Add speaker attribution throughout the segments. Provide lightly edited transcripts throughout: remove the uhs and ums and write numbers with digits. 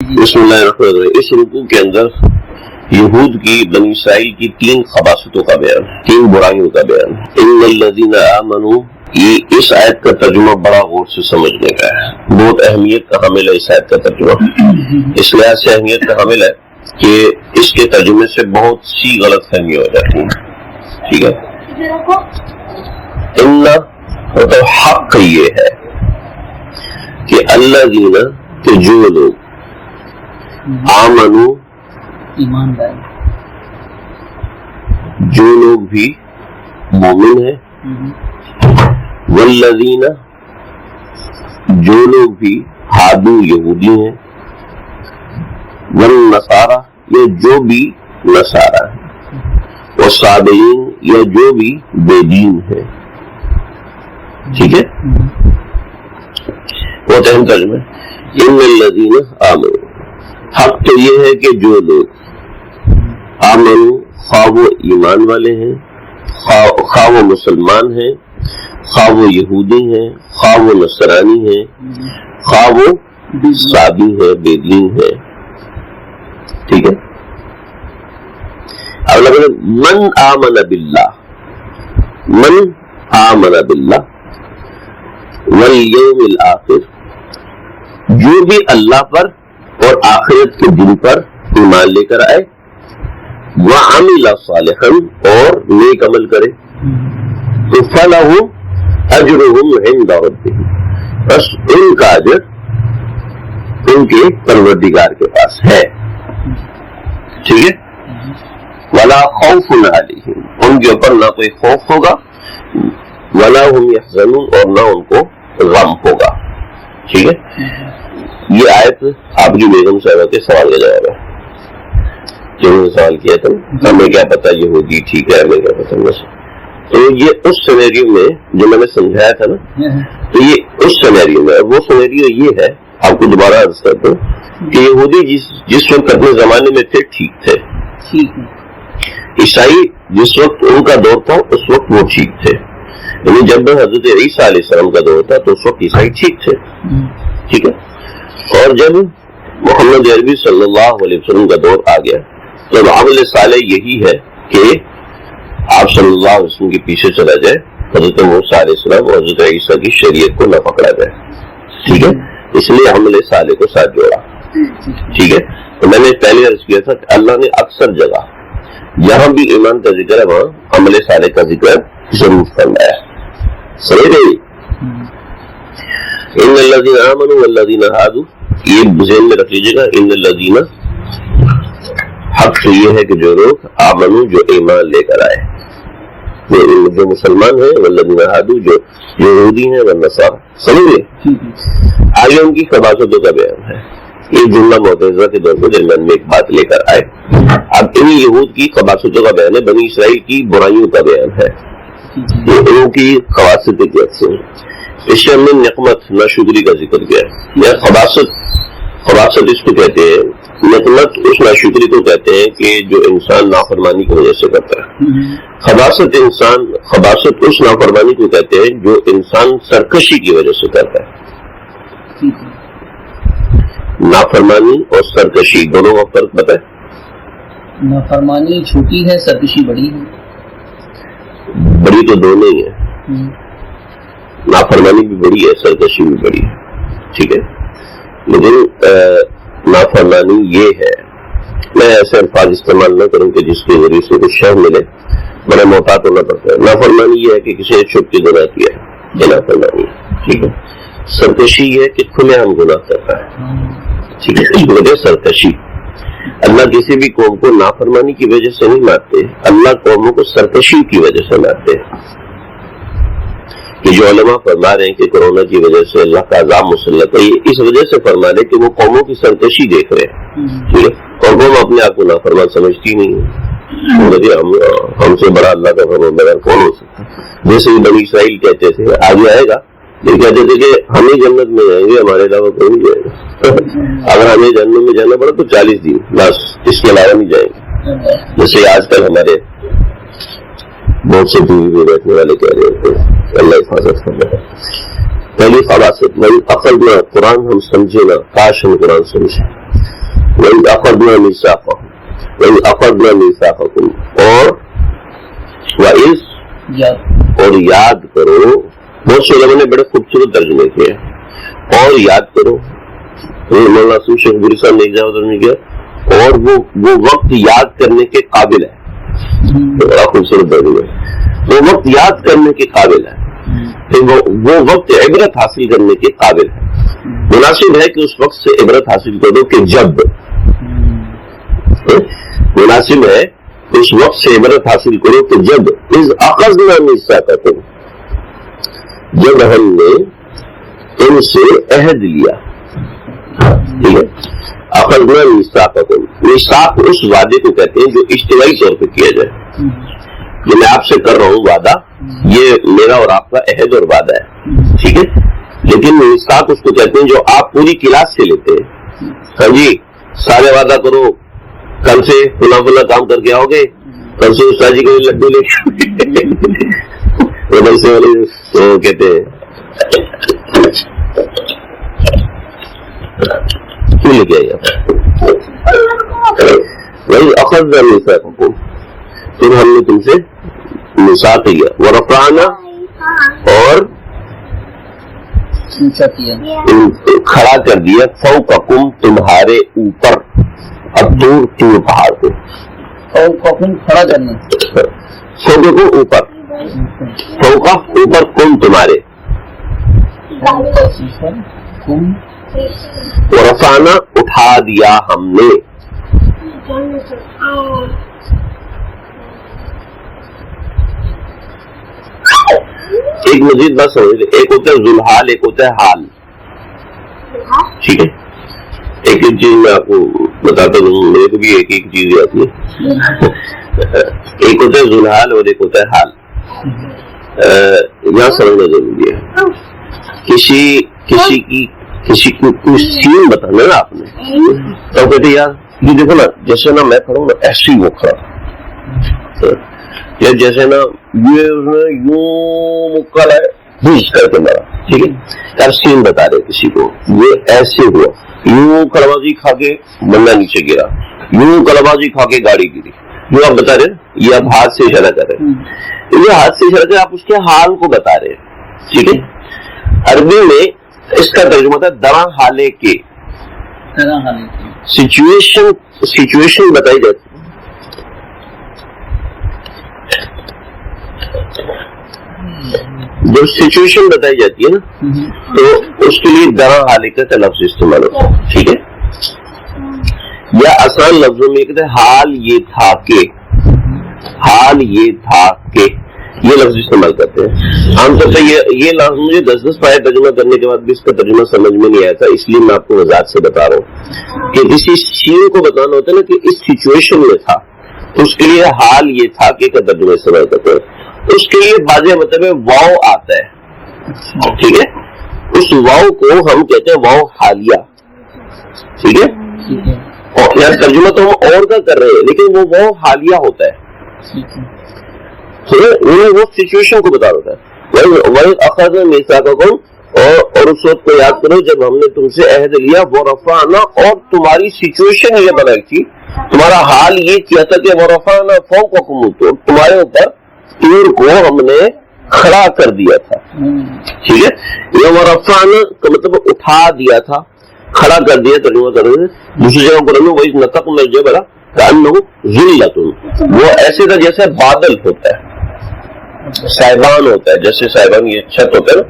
Speaker 1: بسم اللہ الرحمن الرحیم۔ اس رکوع کے اندر یہود کی بنی اسرائیل کی 3 خباثتوں کا بیان، 3 برائیوں کا بیان۔ ان الذین آمنوا، یہ اس آیت کا ترجمہ بڑا غور سے سمجھنے کا ہے، بہت اہمیت کا حامل ہے اس آیت کا ترجمہ۔ اس لحاظ سے اہمیت کا حامل ہے کہ اس کے ترجمے سے بہت سی غلط فہمیاں ہو جاتی ہیں، ٹھیک ہے۔ ان تو حق یہ ہے کہ الذین، کہ جو لوگ آمنو،
Speaker 2: ایمان لائے،
Speaker 1: جو لوگ بھی مومن ہیں، والذین، جو لوگ بھی ہادو یہودی ہیں، والنصارى، یا جو بھی نصارہ ہیں، والصابئین، یا جو بھی بے دین ہیں، ٹھیک ہے۔ بہت اہم ترجمہ ہے، ان الذین آمنوا، حق تو یہ ہے کہ جو لوگ آمنو، خواہ وہ ایمان والے ہیں، خواہ وہ مسلمان ہیں، خواہ وہ یہودی ہیں، خواہ وہ نصرانی ہیں، خواہ وہ صابی ہیں، بے دین ہیں، ٹھیک ہے۔ اب لگ رہا من آمن باللہ، من آمن باللہ والیوم الآخر، جو بھی اللہ پر اور آخرت کے دن پر ایمان لے کر آئے، وعمل صالحا، اور نیک عمل کرے، تو فلہم اجرہم عند ربہم، بس ان کا اجر ان کے پروردگار کے پاس ہے، ٹھیک ہے۔ ولا خوف علیہم، ان کے اوپر نہ کوئی خوف ہوگا، ولا ہم یحزنون، اور نہ ان کو غم ہوگا، ٹھیک ہے۔ یہ آیت آپ کی بیگم صاحبہ کے سوال کا جواب ہے، جنہوں نے سوال کیا تھا ہمیں کیا پتا یہودی ٹھیک ہے، ہمیں کیا پتا بس۔ تو یہ اس سینیریو میں جو میں نے سمجھایا تھا نا، تو یہ اس سینیریو میں، وہ سینیریو یہ ہے، آپ کو دوبارہ عرض کرتا ہوں کہ یہودی جس وقت اپنے زمانے میں تھے ٹھیک تھے، عیسائی جس وقت ان کا دور تھا اس وقت وہ ٹھیک تھے، یعنی جب حضرت عیسیٰ علیہ السلام کا دور تھا تو اس وقت عیسائی ٹھیک تھے، ٹھیک ہے۔ اور جب محمد عربی صلی اللہ علیہ وسلم کا دور آ گیا تو عمل صالح یہی ہے کہ آپ صلی اللہ علیہ وسلم کے پیچھے چلا جائے، حضرت موسیٰ علیہ السلام اور حضرت عیسیٰ کی شریعت کو نہ پکڑا جائے، ٹھیک ہے۔ اس لیے عمل صالح کو ساتھ جوڑا، ٹھیک ہے۔ تو میں نے پہلے عرض کیا تھا کہ اللہ نے اکثر جگہ جہاں بھی ایمان کا ذکر ہے وہاں عمل صالح کا ذکر ضرور فرمایا، سمجھ گئی۔ ان الذین آمنوا والذین ہادوا، یہ ذہن میں رکھ لیجیے گا، ان الذین، حق تو یہ ہے کہ جو لوگ آمنو، جو ایمان لے کر آئے، جو مسلمان ہیں، والذین ہادوا، جو یہودی ہیں، والنصارى، سمجھے۔ آگے ان کی خباثتوں کا بیان ہے، یہ جملہ معترضہ کے دور کو درمیان میں ایک بات لے کر آئے۔ اب ان یہود کی خباثتوں کا بیان ہے، بنی اسرائیل کی برائیوں کا بیان ہے، ان کی خباثتیں کیسے ہیں۔ اس سے ہم نے نقمت، ناشکری کا ذکر کیا ہے، یا خباثت اس کو کہتے ہیں، نقمت اس ناشکری کو کہتے ہیں کہ جو انسان نافرمانی کی وجہ سے کرتا ہے۔ خباثت اس نافرمانی کو کہتے ہیں جو انسان سرکشی کی وجہ سے کرتا ہے۔ نافرمانی اور سرکشی دونوں کا فرق پتہ ہے؟
Speaker 2: نافرمانی چھوٹی ہے، سرکشی بڑی ہے۔
Speaker 1: بڑی تو دونوں ہی ہے، نافرمانی بھی بڑی ہے، سرکشی بھی بڑی ہے، ٹھیک ہے۔ لیکن نافرمانی یہ ہے، میں ایسے الفاظ استعمال نہ کروں کہ جس کے ذریعے سے کچھ شرم ملے، بڑا محتاط ہونا پڑتا ہے۔ نافرمانی یہ ہے کہ کسی نے چھپ کے گناہ کیا ہے، یہ نافرمانی ہے، ٹھیک ہے۔ سرکشی یہ ہے کہ کھلے عام گناہ کرتا ہے، ٹھیک ہے، اس کی وجہ سرکشی۔ اللہ کسی بھی قوم کو نافرمانی کی وجہ سے نہیں مارتے، اللہ قوموں کو سرکشی کی وجہ سے مارتے ہیں۔ کہ جو علماء فرما رہے ہیں کہ کرونا کی وجہ سے اللہ کا عذاب مسلط ہے، یہ اس وجہ سے فرما رہے کہ وہ قوموں کی سرکشی دیکھ رہے ہیں، ٹھیک ہے، اور قوم اپنے آپ کو نافرمان سمجھتی نہیں ہے۔ ہم سے بڑا اللہ کا فرمان کون ہو سکتا ہے؟ جیسے بنی اسرائیل کہتے تھے، آگے آئے گا، یہ کہتے تھے کہ ہمیں جنت میں جائیں گے، ہمارے علاوہ کوئی نہیں جائے گا، اگر ہمیں جنت میں جانا پڑا تو 40 دن بس، اس کے علاوہ نہیں جائیں گے۔ جیسے آج کل ہمارے بہت سے ٹی وی پہ بیٹھنے والے کہہ رہے ہیں، اللہ حفاظت کر رہا ہے۔ پہلی خباثت من عقل نہ، قرآن ہم سمجھے نہ، کاش ہم قرآن سمجھے۔ وَإِذْ أَخَذْنَا مِيثَاقَكُمْ وَإِذْ أَخَذْنَا مِيثَاقَكُمْ وَإِذْ اور یاد کرو. بہت سے لوگوں نے بڑے خوبصورت ترجمے کیے. اور یاد کرو, مولانا شیخ گوری صاحب نے ایک جگہ ترجمہ کیا, اور وہ وقت یاد کرنے کے قابل ہے. بڑا خوبصورت ترجمہ ہے. وہ وقت یاد کرنے کے قابل ہے, وہ وقت عبرت حاصل کرنے کے قابل ہے. مناسب ہے کہ اس وقت سے عبرت حاصل کرو کہ جب, مناسب ہے اس وقت سے عبرت حاصل کرو کہ جب اذ اخذنا میثاقکم, جب ہم نے ان سے عہد لیا. ٹھیک ہے, اخذنا میثاقکم, میثاق اس وعدے کو کہتے ہیں جو اجتماعی طور پہ کیا جائے. جو میں آپ سے کر رہا ہوں وعدہ, یہ میرا اور آپ کا عہد اور وعدہ ہے. ٹھیک ہے, لیکن میثاق اس کو کہتے ہیں جو آپ پوری کلاس سے لیتے ہیں. ہاں جی, سارے وعدہ کرو, کل سے فلاں فلاں کام کر کے آؤ گے, کل سے استاد جی کے لڈو لے کے سے والے تو کہتے ہیں کیوں لے کے آئیے وہی اخذنا میثاقکم, پھر ہم نے تم سے میثاق لیا. ورفعنا, اور کھڑا کر دیا فوقکم, تمہارے اوپر, الطور, طور پہاڑ کو.
Speaker 2: کھڑا کرنا,
Speaker 1: فوقکم اوپر, فوقا اوپر, کم تمہارے, ورفعنا اٹھا دیا ہم نے. ایک مزید بات سمجھ, ایک ہوتا ہے ذوالحال, ایک ہوتا ہے حال. ٹھیک ہے, ایک ایک چیز میں آپ کو بتاتا ہوں, میرے کو بھی ایک ایک چیز آتی ہے. ایک ہوتا ہے ذوالحال اور ایک ہوتا ہے حال. یہاں سمجھنا ضروری ہے. کسی کو کوئی سین بتانا نا آپ نے, تو کہتے یار یہ دیکھو نا, جیسے نا میں کھڑا ہوں نا ایسے ہی وہ کھڑا, یا جیسے نا یہ یوں مکل ہے بھیج کر کے مارا. ٹھیک ہے, یار سین بتا رہے کسی کو, یہ ایسے ہوا, یوں کڑبازی کھا کے بندہ نیچے گرا, یوں کڑبازی کھا کے گاڑی گری. جو آپ بتا رہے, یہ آپ ہاتھ سے اشارہ کر رہے ہیں, یہ ہاتھ سے اشارہ کر آپ اس کے حال کو بتا رہے ہیں. ٹھیک ہے, عربی میں اس کا ترجمہ تھا درا حالے کے, سچویشن بتائی جاتی ہے. جب سچویشن بتائی جاتی ہے نا, تو اس کے لیے درا حالے کا لفظ استعمال ہوتا ہے. ٹھیک ہے, یا آسان لفظوں میں کہتے ہیں حال یہ تھا کہ, حال یہ تھا کہ, یہ لفظ استعمال کرتے ہیں. عام طور سے یہ لفظ مجھے 10 پارے ترجمہ کرنے کے بعد بھی اس کا ترجمہ سمجھ میں نہیں آیا تھا, اس لیے میں آپ کو وضاحت سے بتا رہا ہوں کہ کسی چیز کو بتانا ہوتا ہے نا کہ اس سچویشن میں تھا, تو اس کے لیے حال یہ تھا کہ کا ترجمہ استعمال کرتے ہیں. اس کے لیے واضح مطلب ہے واؤ آتا ہے. ٹھیک ہے, اس واؤ کو ہم کہتے ہیں واؤ حالیہ. ٹھیک ہے, اور یار ترجمہ تو ہم اور کا کر رہے ہیں, لیکن وہ واؤ حالیہ ہوتا ہے. وہ سچویشن کو بتا رہا ہے. وہی اخذنا میثاقکم, اور اس وقت کو یاد کرو جب ہم نے تم سے عہد لیا. ورفعنا, اور تمہاری سچویشن یہ بنائی تھی, تمہارا حال یہ کیا تھا کہ ورفعنا فوقکم, تمہارے اوپر طور کو ہم نے کھڑا کر دیا تھا. ٹھیک ہے, یہ ورفعنا کا مطلب اٹھا دیا تھا, کھڑا کر دیا. ترجمہ کر رہے ہیں دوسری جگہ پر, وہی نطقنا الجبل کأنہ ذلۃ, وہ ایسے تھا جیسے بادل ہوتا ہے, صاحبان ہوتا ہے. جیسے صاحبان یہ چھت ہوتا ہے نا,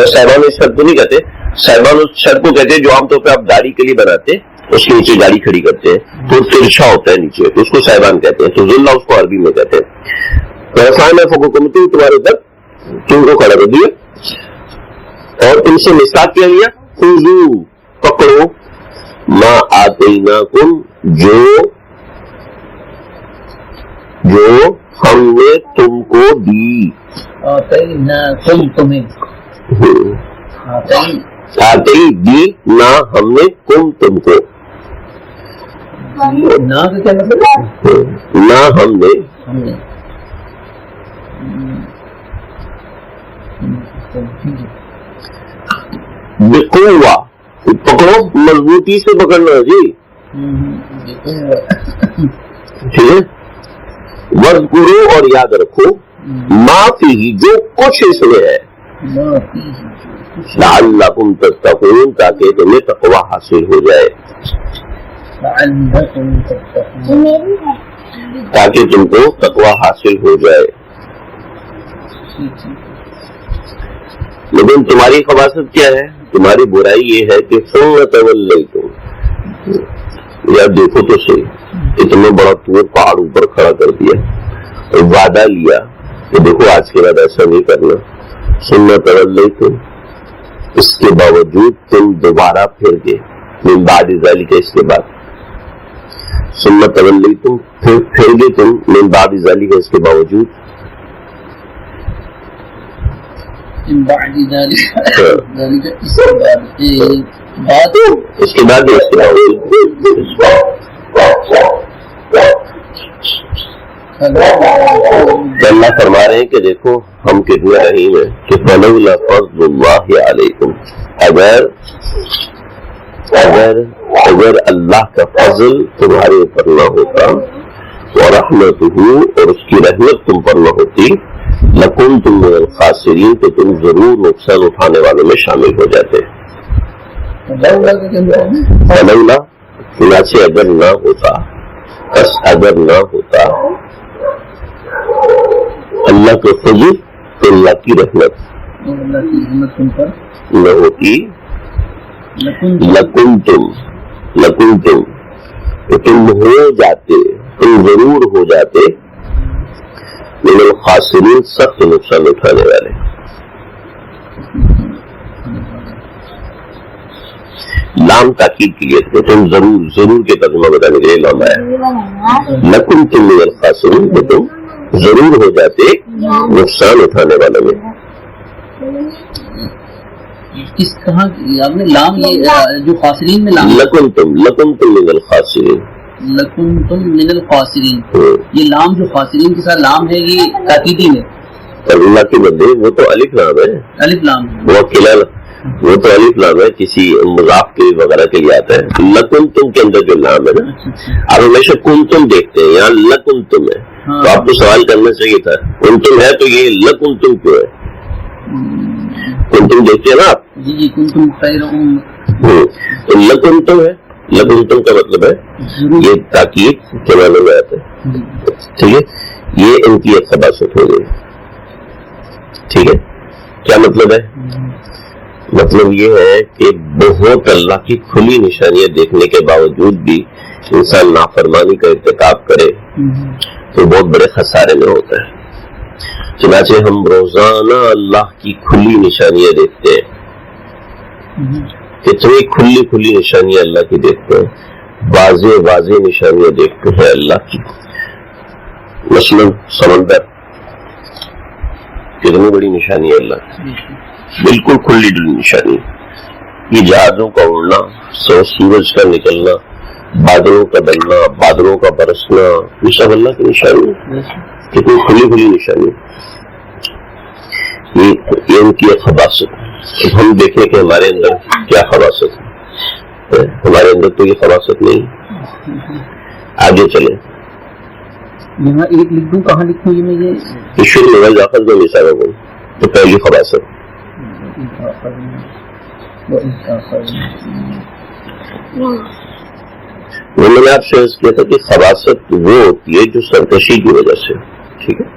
Speaker 1: صاحبان اس چھت کو نہیں کہتے, صاحبان اس چھت کو کہتے ہیں جو عام طور پہ آپ گاڑی کے لیے بناتے ہیں, اس کے نیچے گاڑی کھڑی کرتے ہیں, تو ترچھا ہوتا ہے نیچے, اس کو صاحبان کہتے ہیں. تو ذلہ اس کو عربی میں کہتے ہیں. آسان ہے فوقکم, تمہارے اوپر تم کو کھڑا کر دیا, اور تم سے میثاق کیا لیا, خذوا, پکڑو, ما آتیناکم, جو ہم نے تم کو دی. آتی دی نہ ہم نے تم کو, نہ ہم نے بقوہ, پکڑو, مضبوطی سے پکڑنا جی, ٹھیک ہے. وَاذْكُرُوا اور یاد رکھو ما فیہ جو کچھ اس میں ہے لعلکم تتقون تاکہ تمہیں تقوی حاصل ہو جائے تاکہ تم کو تقوی حاصل ہو جائے. لیکن تمہاری خباثت کیا ہے؟ تمہاری برائی یہ ہے کہ ثم تولیتم. یار دیکھو تو صحیح, اتنا بڑا طور پہاڑ اوپر کھڑا کر دیا اور وعدہ لیا کہ دیکھو آج کے بعد ایسا نہیں کرنا. ثم تولیتم, اس کے باوجود تم دوبارہ پھر گئے. من بعد ذلک, اس کے بعد. ثم تولیتم, پھر گئے تم. من بعد ذلک, اس کے باوجود.
Speaker 2: من بعد ذلك اس کے بعد
Speaker 1: اس کے بعد اللہ فرما رہے ہیں کہ دیکھو ہم کتنے رحیم ہیں کہ فلولا فضل اللہ علیکم, اگر اللہ کا فضل تمہارے اوپر نہ ہوتا ورحمتہ, اور اس کی رحمت تم پر نہ ہوتی, لکنتم من الخاسرین, تو تم ضرور نقصان اٹھانے والوں میں شامل ہو جاتے. فلولا, چنانچہ اگر نہ ہوتا, بس اگر نہ ہوتا اللہ کا فضل تو اللہ کی رحمت نہ ہوتی, لکنتم تو تم ہو جاتے, تم ضرور ہو جاتے من الخاسرین, سخت نقصان اٹھانے والے. لام تاکید کے لیے تو تم ضرور کے ترجمہ بتانے کے لیے لام آیا. لکنتم من الخاسرین, تو تم ضرور ہو جاتے نقصان اٹھانے والوں میں.
Speaker 2: کس کہاں آپ نے لام یہ جو خاسرین میں لام
Speaker 1: لکنتم من الخاسرین,
Speaker 2: لکنتم من الخاسرین, یہ لام جو خاسرین کے ساتھ لام ہے یہ تاکیدی ہے.
Speaker 1: اللہ کے بدلے وہ تو الف لام ہے,
Speaker 2: الف لام
Speaker 1: وہ تو الف لام ہے, کسی مضاف کے وغیرہ کے لیے آتا ہے. لکنتم کے اندر جو لام ہے نا, آپ ہمیشہ کنتم دیکھتے ہیں, یہاں لکنتم ہے, تو آپ کو سوال کرنا چاہیے تھا کنتم ہے تو یہ لکنتم کیوں ہے؟ کنتم دیکھتے ہیں نا آپ,
Speaker 2: جی کنتم خیر
Speaker 1: تو لکنتم ہے. لکنتم کا مطلب ہے یہ تاکید کے معنی میں آتا ہے. ٹھیک ہے, یہ ان کی ایک خباثت ہو گئی. ٹھیک ہے, کیا مطلب ہے؟ مطلب یہ ہے کہ بہت اللہ کی کھلی نشانیاں دیکھنے کے باوجود بھی انسان نافرمانی کا ارتکاب کرے تو بہت بڑے خسارے میں ہوتا ہے. چنانچہ ہم روزانہ اللہ کی کھلی نشانیاں دیکھتے ہیں, کتنی کھلی نشانیاں اللہ کی دیکھتے ہیں, واضح نشانیاں دیکھتے ہیں اللہ کی. مثلا سمندر کتنی بڑی نشانی ہے اللہ کی, بالکل کھلی نشانی. یہ جہازوں کا اڑنا, سورج کا نکلنا, بادلوں کا بننا, بادلوں کا برسنا, یہ سب اللہ کی نشانی ہے. کتنی کھلی نشانی. یہ ان کی ایک خباثت. ہم دیکھیں کہ ہمارے اندر کیا خباثت ہے. ہمارے اندر تو یہ خباثت نہیں. آگے چلیں,
Speaker 2: یہاں ایک لکھ دوں, کہاں لکھوں یہ میں یہ
Speaker 1: ایشور میں جاخت میں مثالوں کو تو پہلی خباثت. میں نے آپ سے عرض کیا تھا کہ خباثت وہ ہوتی ہے جو سرکشی کی وجہ سے. ٹھیک ہے,